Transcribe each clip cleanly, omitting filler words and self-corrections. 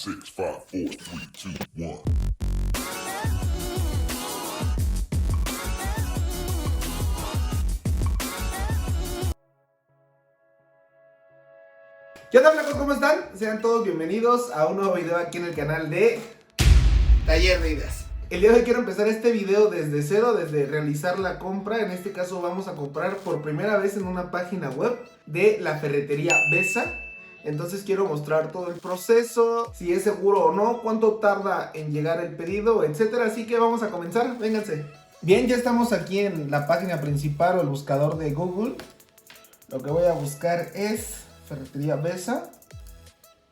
6, 5, 4, 3, 2, 1. ¿Qué onda, flacos? ¿Cómo están? Sean todos bienvenidos a un nuevo video aquí en el canal de Taller de Ideas. El día de hoy quiero empezar este video desde cero, desde realizar la compra. En este caso vamos a comprar por primera vez en una página web de la ferretería Besa. Entonces quiero mostrar todo el proceso, si es seguro o no, cuánto tarda en llegar el pedido, etcétera. Así que vamos a comenzar, vénganse. Bien, ya estamos aquí en la página principal o el buscador de Google. Lo que voy a buscar es ferretería Besa,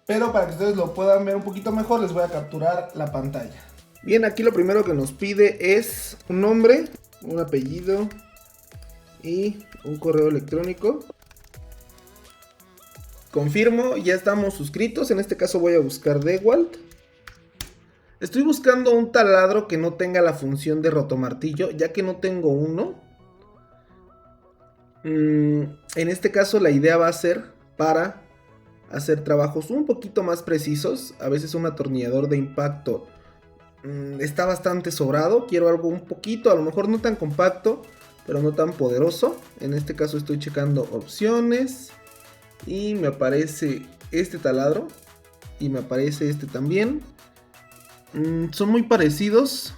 pero para que ustedes lo puedan ver un poquito mejor les voy a capturar la pantalla. Bien, aquí lo primero que nos pide es un nombre, un apellido y un correo electrónico. Confirmo, ya estamos suscritos. En este caso voy a buscar DeWalt. Estoy buscando un taladro que no tenga la función de rotomartillo, ya que no tengo uno. En este caso la idea va a ser para hacer trabajos un poquito más precisos. A veces un atornillador de impacto está bastante sobrado. Quiero algo un poquito, a lo mejor no tan compacto, pero no tan poderoso. En este caso estoy checando opciones y me aparece este taladro y me aparece este también. Son muy parecidos.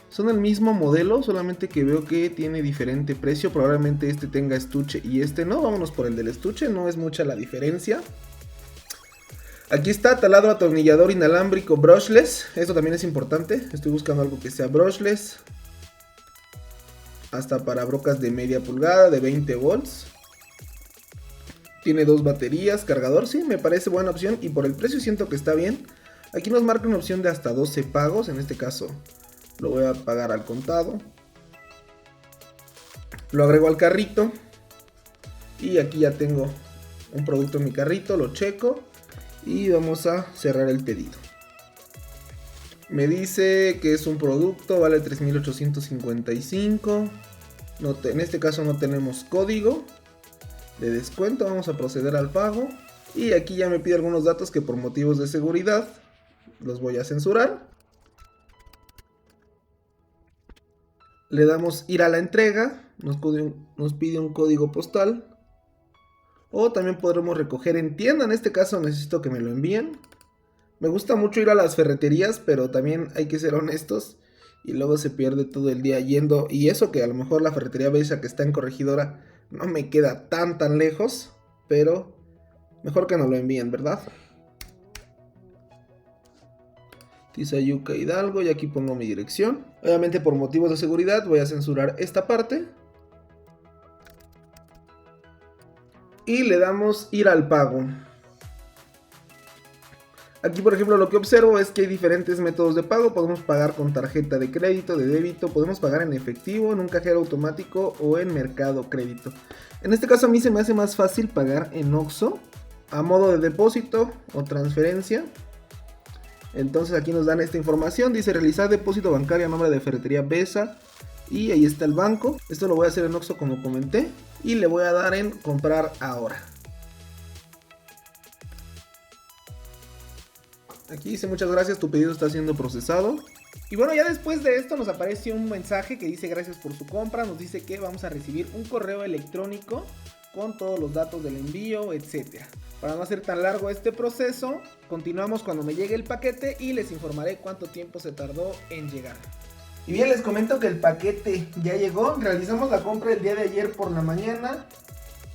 Son el mismo modelo, solamente que veo que tiene diferente precio. Probablemente este tenga estuche y este no. Vámonos por el del estuche, no es mucha la diferencia. Aquí está, taladro atornillador inalámbrico brushless. Esto también es importante. Estoy buscando algo que sea brushless. Hasta para brocas de media pulgada, de 20 volts. Tiene dos baterías, cargador, sí, me parece buena opción. Y por el precio siento que está bien. Aquí nos marca una opción de hasta 12 pagos. En este caso lo voy a pagar al contado. Lo agrego al carrito. Y aquí ya tengo un producto en mi carrito, lo checo. Y vamos a cerrar el pedido. Me dice que es un producto, vale 3,855. En este caso no tenemos código de descuento. Vamos a proceder al pago. Y aquí ya me pide algunos datos que por motivos de seguridad los voy a censurar. Le damos ir a la entrega. Nos pide un código postal. O también podremos recoger en tienda. En este caso necesito que me lo envíen. Me gusta mucho ir a las ferreterías, pero también hay que ser honestos. Y luego se pierde todo el día yendo. Y eso que a lo mejor la ferretería Besa que está en Corregidora no me queda tan lejos. Pero mejor que nos lo envíen, ¿verdad? Tizayuca Hidalgo, y aquí pongo mi dirección. Obviamente por motivos de seguridad voy a censurar esta parte. Y le damos ir al pago. Aquí por ejemplo lo que observo es que hay diferentes métodos de pago. Podemos pagar con tarjeta de crédito, de débito. Podemos pagar en efectivo, en un cajero automático o en Mercado Crédito. En este caso a mí se me hace más fácil pagar en OXXO, a modo de depósito o transferencia. Entonces aquí nos dan esta información. Dice realizar depósito bancario a nombre de ferretería Besa. Y ahí está el banco. Esto lo voy a hacer en OXXO como comenté. Y le voy a dar en comprar ahora. Aquí dice muchas gracias, tu pedido está siendo procesado. Y bueno, ya después de esto nos aparece un mensaje que dice gracias por su compra. Nos dice que vamos a recibir un correo electrónico con todos los datos del envío, etc. Para no hacer tan largo este proceso, continuamos cuando me llegue el paquete y les informaré cuánto tiempo se tardó en llegar. Y bien, les comento que el paquete ya llegó. Realizamos la compra el día de ayer por la mañana.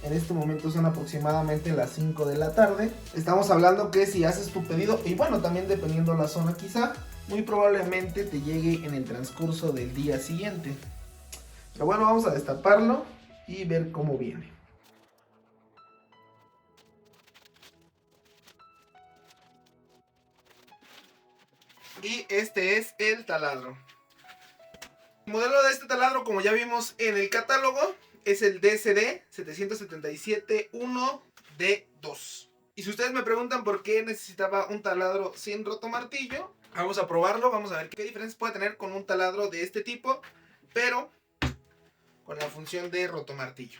En este momento son aproximadamente las 5 de la tarde. Estamos hablando que si haces tu pedido, y bueno, también dependiendo la zona quizá, muy probablemente te llegue en el transcurso del día siguiente. Pero bueno, vamos a destaparlo y ver cómo viene. Y este es el taladro. El modelo de este taladro, como ya vimos en el catálogo, es el DSD 777-1D2. Y si ustedes me preguntan por qué necesitaba un taladro sin rotomartillo, vamos a probarlo, vamos a ver qué diferencias puede tener con un taladro de este tipo, pero con la función de rotomartillo.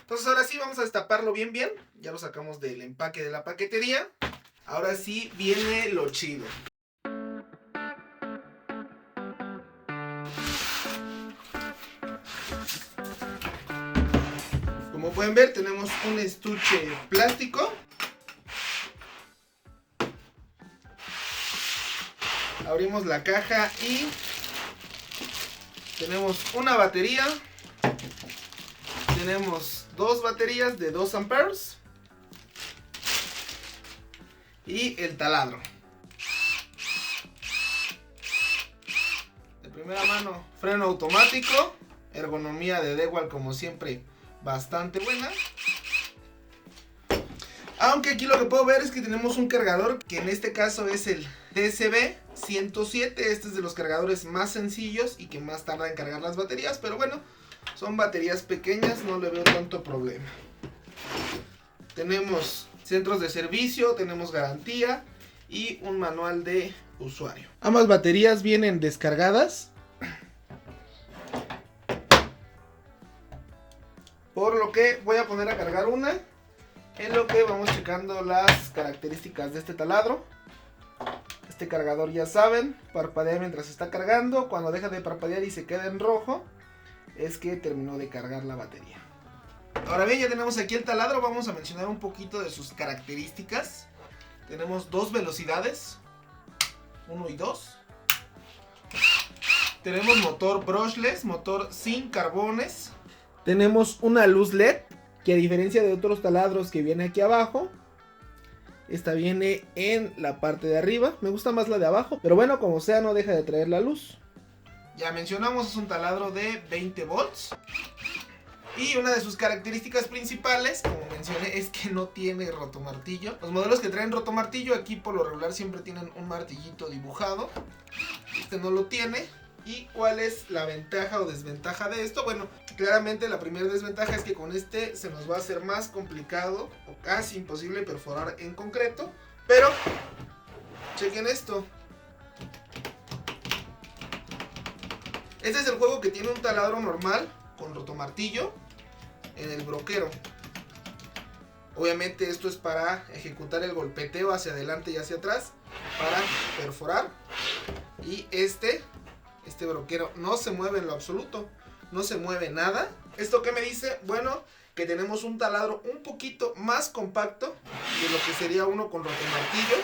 Entonces ahora sí vamos a destaparlo bien. Ya lo sacamos del empaque de la paquetería. Ahora sí viene lo chido. Como pueden ver, tenemos un estuche plástico. Abrimos la caja y tenemos una batería. Tenemos dos baterías de 2 amperes. Y el taladro. De primera mano, freno automático. Ergonomía de Dewalt, como siempre, bastante buena. Aunque aquí lo que puedo ver es que tenemos un cargador, que en este caso es el DSB 107. Este es de los cargadores más sencillos y que más tarda en cargar las baterías. Pero bueno, son baterías pequeñas, no le veo tanto problema. Tenemos centros de servicio, tenemos garantía y un manual de usuario. Ambas baterías vienen descargadas, por lo que voy a poner a cargar una, en lo que vamos checando las características de este taladro. Este cargador, ya saben, parpadea mientras está cargando. Cuando deja de parpadear y se queda en rojo, es que terminó de cargar la batería. Ahora bien, ya tenemos aquí el taladro. Vamos a mencionar un poquito de sus características. Tenemos dos velocidades, 1 y 2. Tenemos motor brushless, motor sin carbones. Tenemos una luz LED, que a diferencia de otros taladros que viene aquí abajo, esta viene en la parte de arriba. Me gusta más la de abajo, pero bueno, como sea, no deja de traer la luz. Ya mencionamos, es un taladro de 20 volts. Y una de sus características principales, como mencioné, es que no tiene rotomartillo. Los modelos que traen rotomartillo aquí por lo regular siempre tienen un martillito dibujado. Este no lo tiene. ¿Y cuál es la ventaja o desventaja de esto? Bueno, claramente la primera desventaja es que con este se nos va a hacer más complicado o casi imposible perforar en concreto. Pero, chequen esto. Este es el juego que tiene un taladro normal con rotomartillo en el broquero. Obviamente esto es para ejecutar el golpeteo hacia adelante y hacia atrás para perforar. Y este broquero no se mueve en lo absoluto, no se mueve nada. ¿Esto qué me dice? Bueno, que tenemos un taladro un poquito más compacto de lo que sería uno con rotomartillo.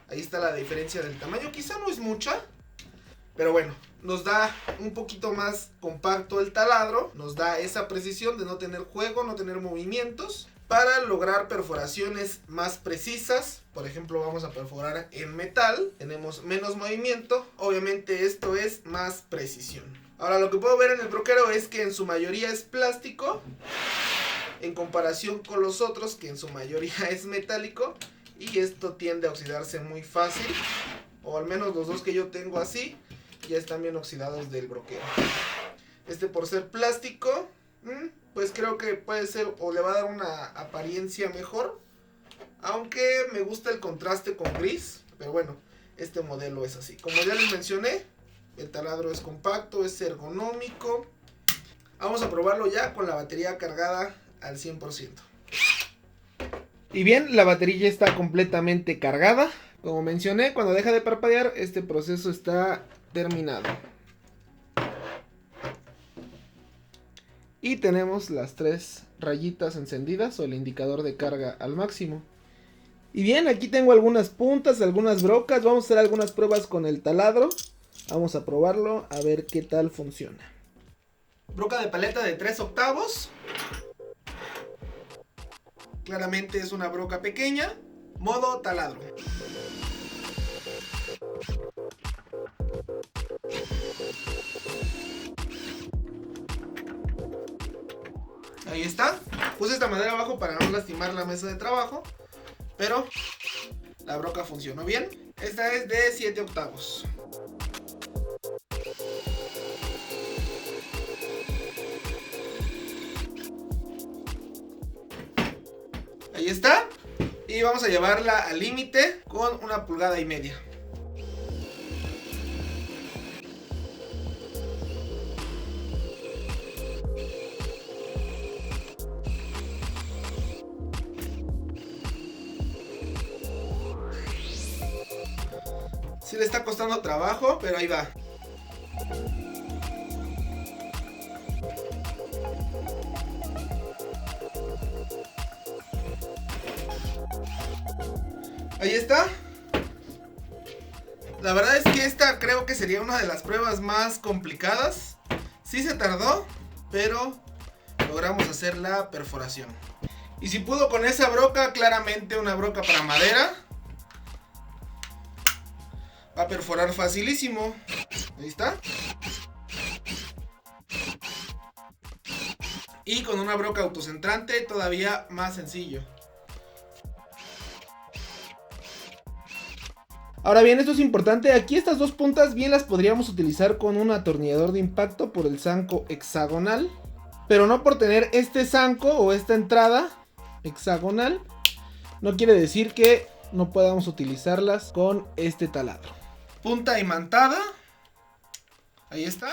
Ahí está la diferencia del tamaño, quizá no es mucha, pero bueno, nos da un poquito más compacto el taladro, nos da esa precisión de no tener juego, no tener movimientos, para lograr perforaciones más precisas. Por ejemplo, vamos a perforar en metal, tenemos menos movimiento, obviamente esto es más precisión. Ahora, lo que puedo ver en el broquero es que en su mayoría es plástico, en comparación con los otros que en su mayoría es metálico, y esto tiende a oxidarse muy fácil, o al menos los dos que yo tengo así ya están bien oxidados del broquero. Este, por ser plástico, pues creo que puede ser, o le va a dar una apariencia mejor, aunque me gusta el contraste con gris. Pero bueno, este modelo es así. Como ya les mencioné, el taladro es compacto, es ergonómico. Vamos a probarlo ya con la batería cargada al 100%. Y bien, la batería está completamente cargada. Como mencioné, cuando deja de parpadear, este proceso está terminado. Y tenemos las 3 rayitas encendidas, o el indicador de carga al máximo. Y bien, aquí tengo algunas puntas, algunas brocas. Vamos a hacer algunas pruebas con el taladro. Vamos a probarlo, a ver qué tal funciona. Broca de paleta de 3/8. Claramente es una broca pequeña. Modo taladro. Ahí está. Puse esta madera abajo para no lastimar la mesa de trabajo, pero la broca funcionó bien. Esta es de 7/8. Ahí está. Y vamos a llevarla al límite con 1,5 pulgadas. Sí le está costando trabajo, pero ahí va. Ahí está. La verdad es que esta creo que sería una de las pruebas más complicadas. Sí se tardó, pero logramos hacer la perforación. Y si pudo con esa broca, claramente una broca para madera va a perforar facilísimo. Ahí está. Y con una broca autocentrante todavía más sencillo. Ahora bien, esto es importante, aquí estas dos puntas bien las podríamos utilizar con un atornillador de impacto por el zanco hexagonal, pero no por tener este zanco o esta entrada hexagonal, no quiere decir que no podamos utilizarlas con este taladro. Punta imantada, ahí está,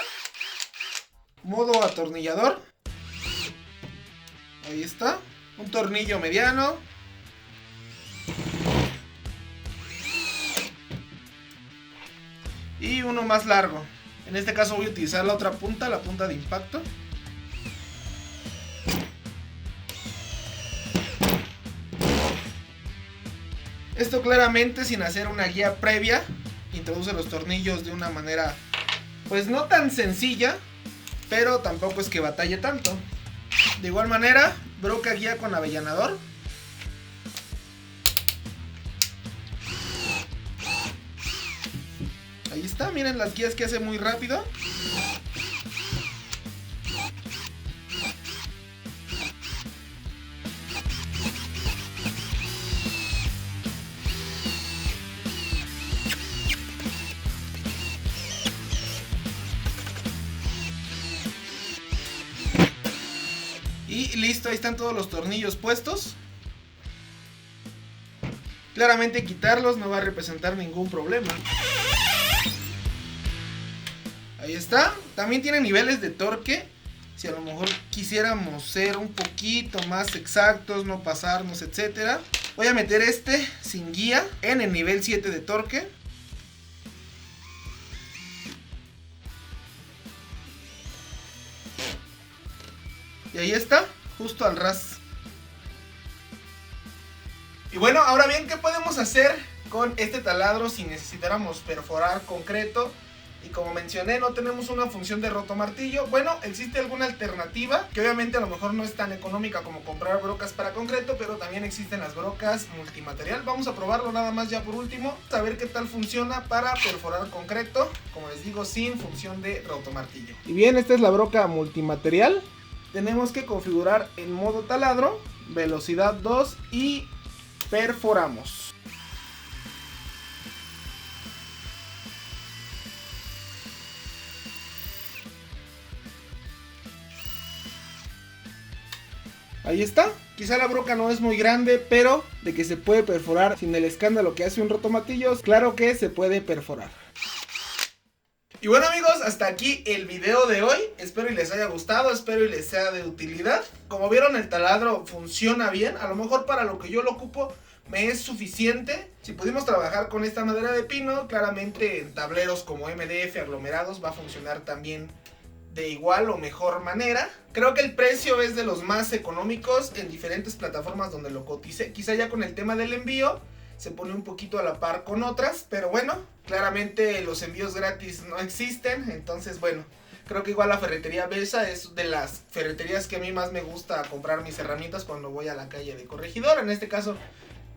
modo atornillador, ahí está, un tornillo mediano. Y uno más largo. En este caso voy a utilizar la otra punta, la punta de impacto. Esto claramente sin hacer una guía previa. Introduce los tornillos de una manera pues no tan sencilla, pero tampoco es que batalle tanto. De igual manera, broca guía con avellanador. Ahí está, miren las guías que hace muy rápido. Y listo, ahí están todos los tornillos puestos. Claramente quitarlos no va a representar ningún problema. Ahí está. También tiene niveles de torque. Si a lo mejor quisiéramos ser un poquito más exactos, no pasarnos, etcétera. Voy a meter este sin guía en el nivel 7 de torque. Y ahí está, justo al ras. Y bueno, ahora bien, ¿qué podemos hacer con este taladro si necesitáramos perforar concreto? Y como mencioné, no tenemos una función de rotomartillo. Bueno, existe alguna alternativa que obviamente a lo mejor no es tan económica como comprar brocas para concreto, pero también existen las brocas multimaterial. Vamos a probarlo nada más ya por último, a ver qué tal funciona para perforar concreto, como les digo, sin función de rotomartillo. Y bien, esta es la broca multimaterial. Tenemos que configurar en modo taladro, velocidad 2 y perforamos. Ahí está, quizá la broca no es muy grande, pero de que se puede perforar sin el escándalo que hace un rotomartillo, claro que se puede perforar. Y bueno amigos, hasta aquí el video de hoy, espero y les haya gustado, espero y les sea de utilidad. Como vieron, el taladro funciona bien, a lo mejor para lo que yo lo ocupo me es suficiente. Si pudimos trabajar con esta madera de pino, claramente en tableros como MDF aglomerados va a funcionar también de igual o mejor manera. Creo que el precio es de los más económicos en diferentes plataformas donde lo coticé. Quizá ya con el tema del envío se pone un poquito a la par con otras, pero bueno, claramente los envíos gratis no existen, entonces bueno, creo que igual la ferretería Besa es de las ferreterías que a mí más me gusta comprar mis herramientas cuando voy a la calle de Corregidora. En este caso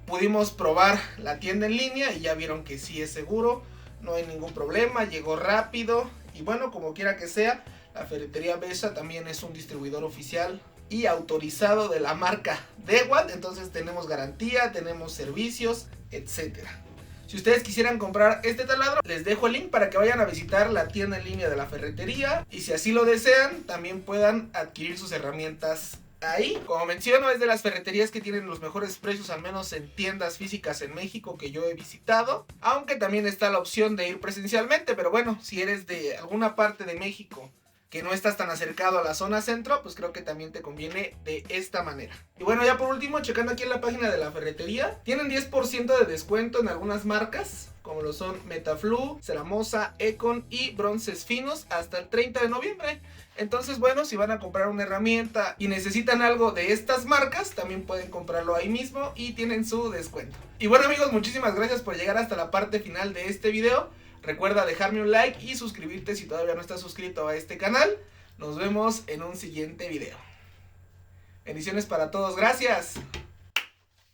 pudimos probar la tienda en línea y ya vieron que sí es seguro, no hay ningún problema, llegó rápido y bueno, como quiera que sea, la ferretería Besa también es un distribuidor oficial y autorizado de la marca Dewalt, entonces tenemos garantía, tenemos servicios, etcétera. Si ustedes quisieran comprar este taladro, les dejo el link para que vayan a visitar la tienda en línea de la ferretería y si así lo desean, también puedan adquirir sus herramientas ahí. Como menciono, es de las ferreterías que tienen los mejores precios, al menos en tiendas físicas en México que yo he visitado, aunque también está la opción de ir presencialmente, pero bueno, si eres de alguna parte de México que no estás tan acercado a la zona centro, pues creo que también te conviene de esta manera. Y bueno, ya por último, checando aquí en la página de la ferretería, tienen 10% de descuento en algunas marcas, como lo son Metaflu, Ceramosa, Econ y Bronces Finos hasta el 30 de noviembre. Entonces, bueno, si van a comprar una herramienta y necesitan algo de estas marcas, también pueden comprarlo ahí mismo y tienen su descuento. Y bueno, amigos, muchísimas gracias por llegar hasta la parte final de este video. Recuerda dejarme un like y suscribirte si todavía no estás suscrito a este canal. Nos vemos en un siguiente video. Bendiciones para todos, gracias.